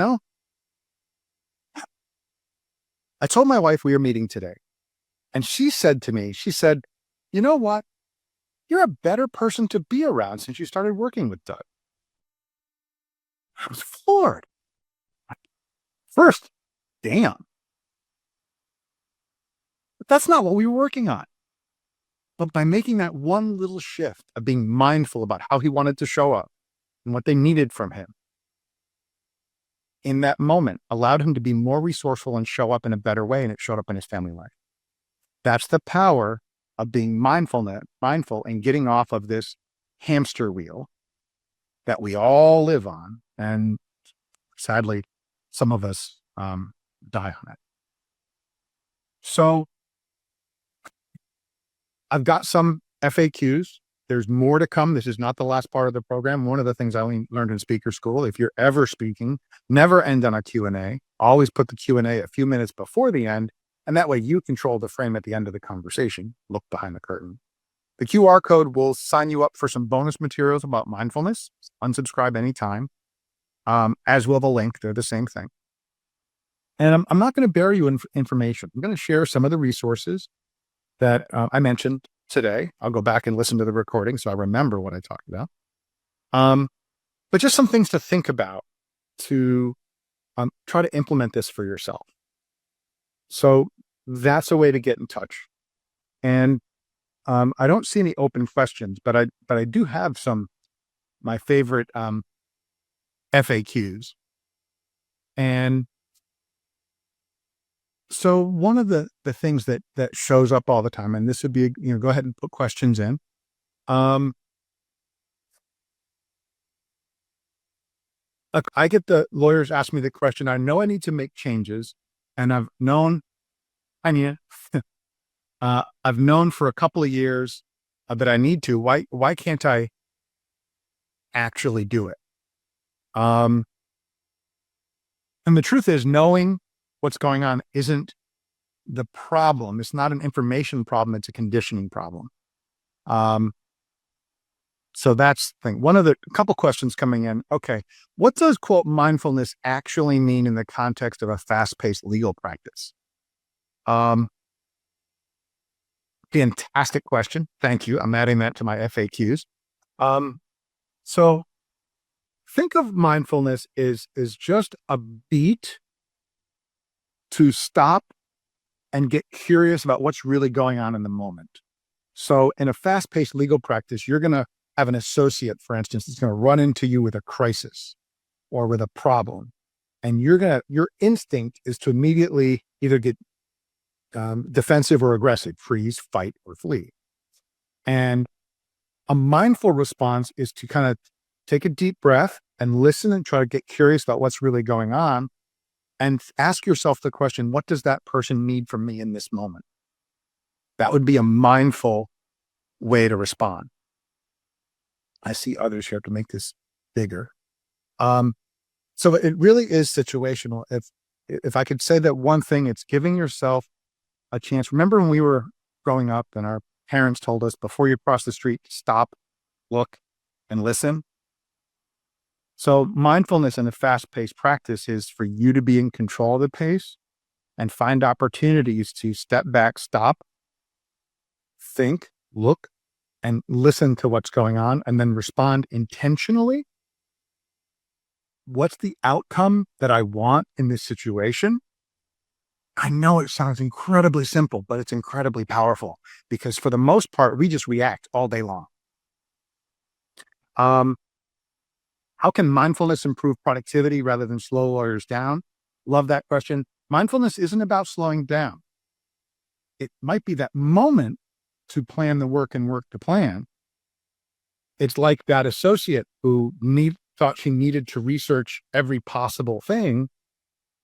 I told my wife we were meeting today. And she said to me, you know what? You're a better person to be around since you started working with Doug. I was floored. First, damn. But that's not what we were working on. But by making that one little shift of being mindful about how he wanted to show up and what they needed from him, in that moment, allowed him to be more resourceful and show up in a better way, and it showed up in his family life. That's the power of being mindful and getting off of this hamster wheel that we all live on. And sadly, some of us die on it. So I've got some FAQs. There's more to come. This is not the last part of the program. One of the things I learned in speaker school, if you're ever speaking, never end on a Q&A. Always put the Q&A a few minutes before the end. And that way you control the frame at the end of the conversation. Look behind the curtain. The QR code will sign you up for some bonus materials about mindfulness. Unsubscribe anytime, as will the link. They're the same thing. And I'm not going to bury you in information. I'm going to share some of the resources that I mentioned today. I'll go back and listen to the recording so I remember what I talked about. But just some things to think about to try to implement this for yourself. So that's a way to get in touch. And I don't see any open questions, but I do have my favorite FAQs. And so one of the things that shows up all the time, and this would be, go ahead and put questions in. I get the lawyers ask me the question. I know I need to make changes, and I've known for a couple of years that I need to. Why can't I actually do it? And the truth is, knowing what's going on isn't the problem. It's not an information problem. It's a conditioning problem. So that's the thing. A couple questions coming in. Okay. What does, quote, mindfulness actually mean in the context of a fast-paced legal practice? Fantastic question. Thank you. I'm adding that to my FAQs. So think of mindfulness is just a beat to stop and get curious about what's really going on in the moment. So in a fast-paced legal practice, you're going to have an associate, for instance, that's going to run into you with a crisis or with a problem. And your instinct is to immediately either get defensive or aggressive, freeze, fight, or flee. And a mindful response is to kind of take a deep breath and listen and try to get curious about what's really going on and ask yourself the question, what does that person need from me in this moment? That would be a mindful way to respond. I see others here to make this bigger. So it really is situational. If I could say that one thing, it's giving yourself a chance. Remember when we were growing up and our parents told us before you cross the street, stop, look, and listen. So mindfulness in a fast-paced practice is for you to be in control of the pace and find opportunities to step back, stop, think, look, and listen to what's going on, and then respond intentionally. What's the outcome that I want in this situation? I know it sounds incredibly simple, but it's incredibly powerful because for the most part, we just react all day long. How can mindfulness improve productivity rather than slow lawyers down? Love that question. Mindfulness isn't about slowing down. It might be that moment to plan the work and work to plan. It's like that associate who thought she needed to research every possible thing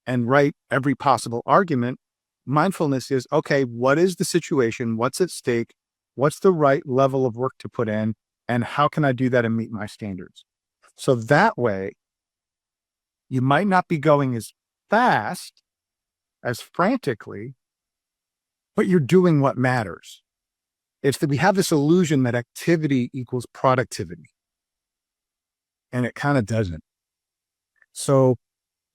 and write every possible argument. Mindfulness is, okay, what is the situation? What's at stake? What's the right level of work to put in? And how can I do that and meet my standards? So that way, you might not be going as fast, as frantically, but you're doing what matters. It's that we have this illusion that activity equals productivity. And it kind of doesn't. So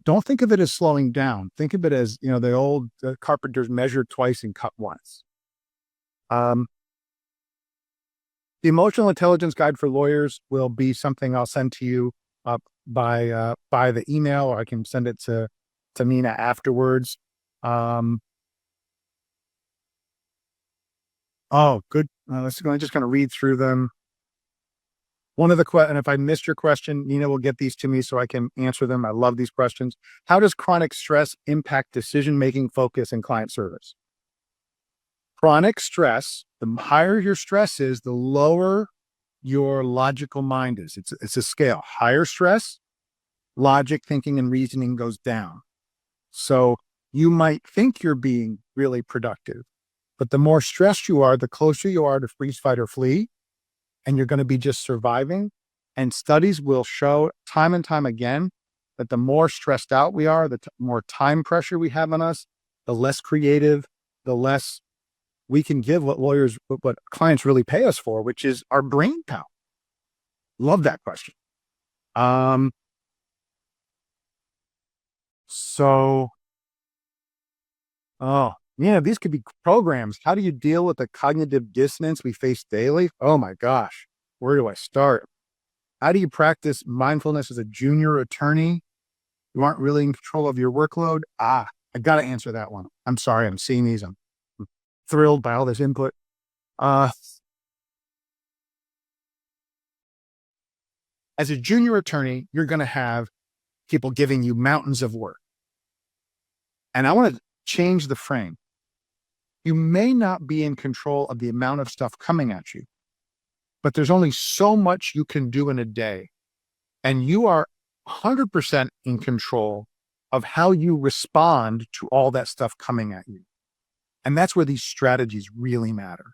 don't think of it as slowing down. Think of it as, the old carpenters measure twice and cut once. The Emotional Intelligence Guide for Lawyers will be something I'll send to you by the email, or I can send it to Nina afterwards. Oh, good. I'm just going to read through them. One of the and if I missed your question, Nina will get these to me so I can answer them. I love these questions. How does chronic stress impact decision-making, focus, and client service? Chronic stress, the higher your stress is, the lower your logical mind is. It's a scale. Higher stress, logic, thinking, and reasoning goes down. So you might think you're being really productive, but the more stressed you are, the closer you are to freeze, fight, or flee, and you're going to be just surviving. And studies will show time and time again that the more stressed out we are, the more time pressure we have on us, the less creative, the less we can give what clients really pay us for, which is our brain power. Love that question. These could be programs. How do you deal with the cognitive dissonance we face daily? Oh my gosh, where do I start? How do you practice mindfulness as a junior attorney? You aren't really in control of your workload. I got to answer that one. I'm sorry, I'm seeing these. I'm thrilled by all this input. As a junior attorney, you're going to have people giving you mountains of work. And I want to change the frame. You may not be in control of the amount of stuff coming at you, but there's only so much you can do in a day. And you are 100% in control of how you respond to all that stuff coming at you. And that's where these strategies really matter.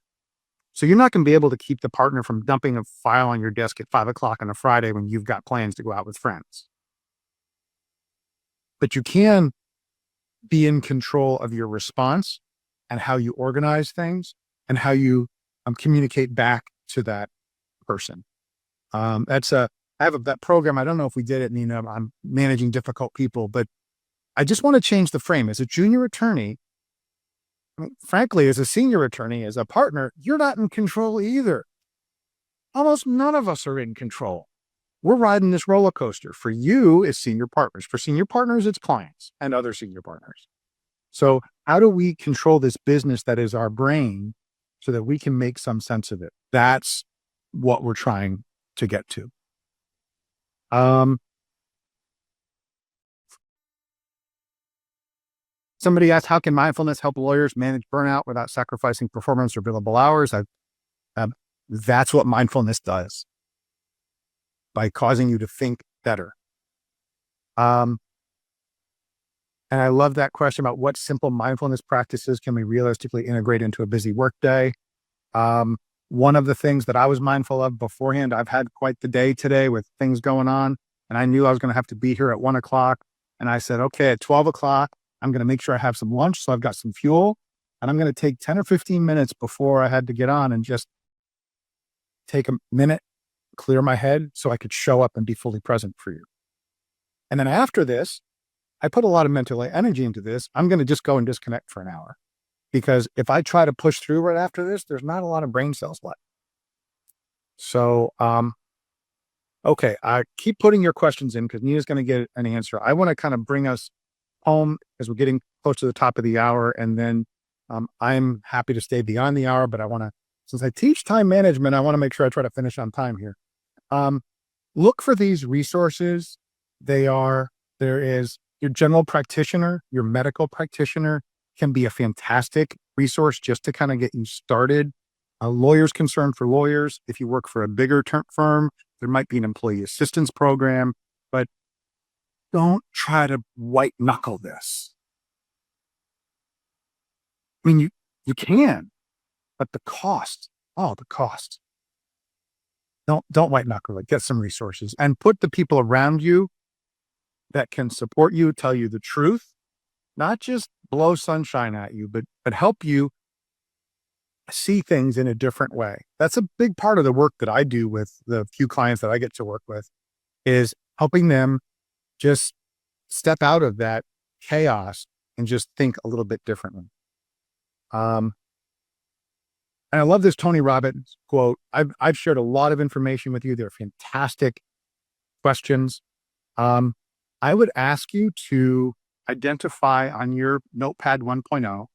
So you're not going to be able to keep the partner from dumping a file on your desk at 5:00 on a Friday when you've got plans to go out with friends. But you can be in control of your response and how you organize things and how you communicate back to that person. I have that program. I don't know if we did it, Nina. I'm managing difficult people, but I just want to change the frame. As a junior attorney, I mean, frankly, as a senior attorney, as a partner, you're not in control either. Almost none of us are in control. We're riding this roller coaster. For you, it's senior partners. For senior partners, it's clients and other senior partners. So, how do we control this business that is our brain so that we can make some sense of it? That's what we're trying to get to. Somebody asked, how can mindfulness help lawyers manage burnout without sacrificing performance or billable hours? That's what mindfulness does by causing you to think better. And I love that question about what simple mindfulness practices can we realistically integrate into a busy workday. One of the things that I was mindful of beforehand, I've had quite the day today with things going on, and I knew I was going to have to be here at 1:00. And I said, okay, at 12:00, I'm going to make sure I have some lunch. So I've got some fuel, and I'm going to take 10 or 15 minutes before I had to get on and just take a minute, clear my head so I could show up and be fully present for you. And then after this, I put a lot of mental energy into this. I'm going to just go and disconnect for an hour, because if I try to push through right after this, there's not a lot of brain cells left. So, okay, I keep putting your questions in because Nina's going to get an answer. I want to kind of bring us home as we're getting close to the top of the hour. And then I'm happy to stay beyond the hour, but I want to, since I teach time management, I want to make sure I try to finish on time here. Look for these resources. There is your general practitioner, your medical practitioner can be a fantastic resource just to kind of get you started. A lawyer's concern for lawyers. If you work for a bigger firm, there might be an employee assistance program, but don't try to white knuckle this. I mean, you can, but the cost, the cost. Don't white knuckle it. Get some resources and put the people around you that can support you, tell you the truth, not just blow sunshine at you, but help you see things in a different way. That's a big part of the work that I do with the few clients that I get to work with, is helping them just step out of that chaos and just think a little bit differently. And I love this Tony Robbins quote. I've shared a lot of information with you. They're fantastic questions. I would ask you to identify on your Notepad 1.0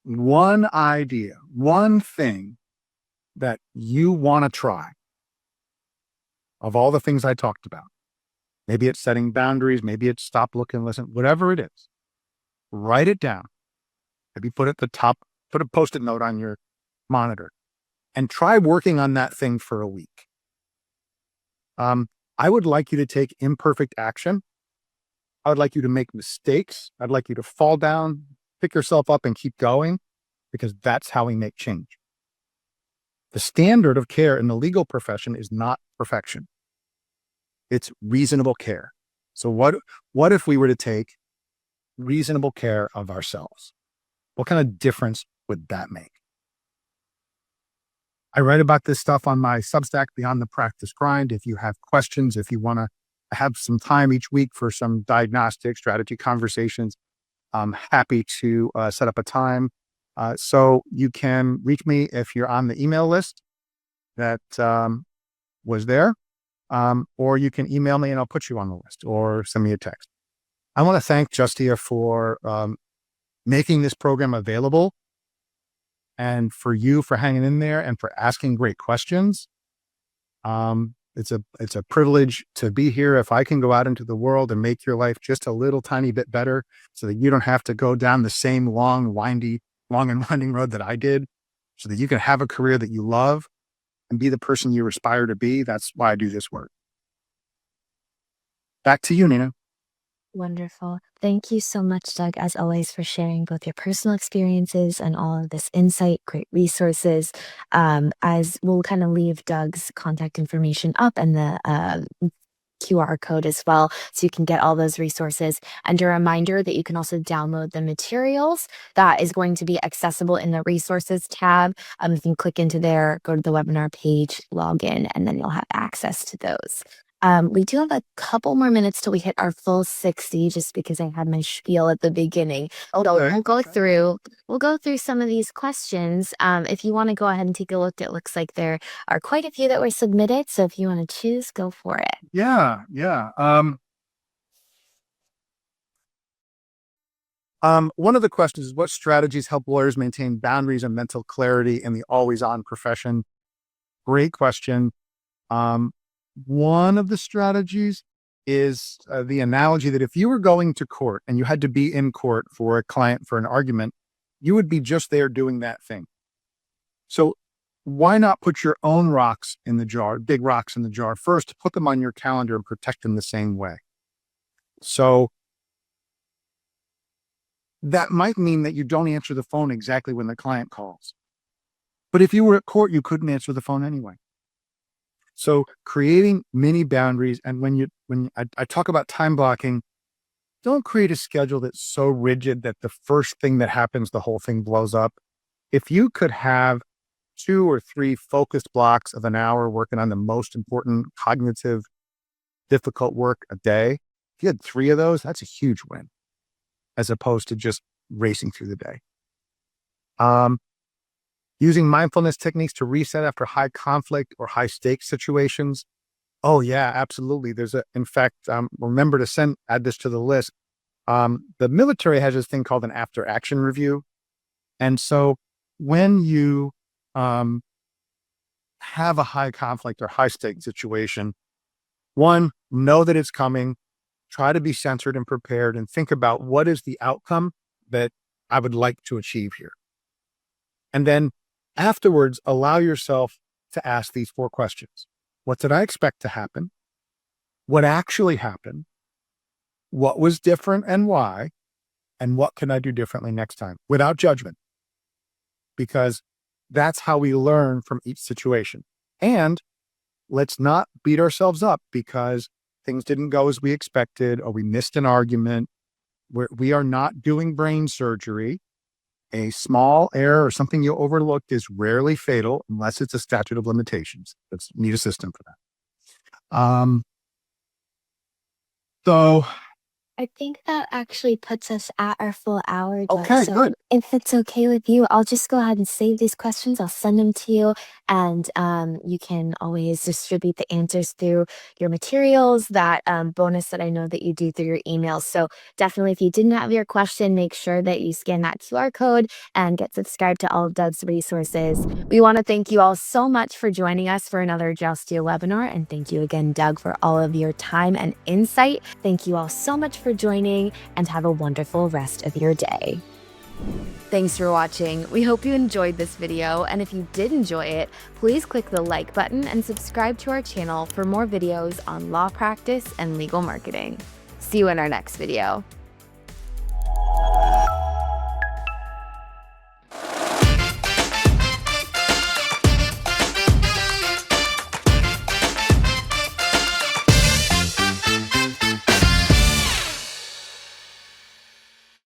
one idea, one thing that you want to try of all the things I talked about. Maybe it's setting boundaries. Maybe it's stop, look, and listen, whatever it is. Write it down. Maybe put it at the top, put a Post-it note on your monitor and try working on that thing for a week. I would like you to take imperfect action. I would like you to make mistakes. I'd like you to fall down, pick yourself up and keep going, because that's how we make change. The standard of care in the legal profession is not perfection. It's reasonable care. So what if we were to take reasonable care of ourselves? What kind of difference would that make? I write about this stuff on my Substack, Beyond the Practice Grind. If you have questions, if you want to have some time each week for some diagnostic strategy conversations, I'm happy to set up a time. So you can reach me if you're on the email list that was there, or you can email me and I'll put you on the list, or send me a text. I want to thank Justia for making this program available, and for you for hanging in there and for asking great questions. It's a privilege to be here. If I can go out into the world and make your life just a little tiny bit better so that you don't have to go down the same long and winding road that I did, so that you can have a career that you love and be the person you aspire to be, that's why I do this work. Back to you, Nina. Wonderful. Thank you so much, Doug, as always, for sharing both your personal experiences and all of this insight, great resources. As we'll kind of leave Doug's contact information up and the QR code as well, so you can get all those resources. And a reminder that you can also download the materials that is going to be accessible in the resources tab. You can click into there, go to the webinar page, log in, and then you'll have access to those. We do have a couple more minutes till we hit our full 60, just because I had my spiel at the beginning. So Okay. we'll go through some of these questions. If you want to go ahead and take a look, it looks like there are quite a few that were submitted. So if you want to choose, go for it. Yeah. Yeah. One of the questions is, what strategies help lawyers maintain boundaries and mental clarity in the always-on profession? Great question. Um, One of the strategies is the analogy that if you were going to court and you had to be in court for a client for an argument, you would be just there doing that thing. So why not put your own rocks in the jar, big rocks in the jar first, put them on your calendar and protect them the same way? So that might mean that you don't answer the phone exactly when the client calls. But if you were at court, you couldn't answer the phone anyway. So creating mini boundaries, and when I talk about time blocking, don't create a schedule that's so rigid that the first thing that happens, the whole thing blows up. If you could have 2 or 3 focused blocks of an hour working on the most important cognitive, difficult work a day, if you had 3 of those, that's a huge win, as opposed to just racing through the day. Using mindfulness techniques to reset after high conflict or high stakes situations. Oh yeah, absolutely. In fact, remember to add this to the list. The military has this thing called an after action review. And so when you have a high conflict or high stake situation, one, know that it's coming, try to be centered and prepared, and think about, what is the outcome that I would like to achieve here? And then afterwards, allow yourself to ask these 4 questions. What did I expect to happen? What actually happened? What was different and why? And what can I do differently next time, without judgment? Because that's how we learn from each situation. And let's not beat ourselves up because things didn't go as we expected, or we missed an argument. We are not doing brain surgery. A small error or something you overlooked is rarely fatal unless it's a statute of limitations. Let's need a system for that. So I think that actually puts us at our full hour, Doug. okay, So good. if it's okay with you, I'll just go ahead and save these questions. I'll send them to you, and you can always distribute the answers through your materials, that bonus that I know that you do through your emails. So definitely, if you didn't have your question, make sure that you scan that QR code and get subscribed to all of Doug's resources. We want to thank you all so much for joining us for another Justia webinar. And thank you again, Doug, for all of your time and insight. Thank you all so much for joining, and have a wonderful rest of your day. Thanks for watching. We hope you enjoyed this video, and if you did enjoy it, please click the like button and subscribe to our channel for more videos on law practice and legal marketing. See you in our next video.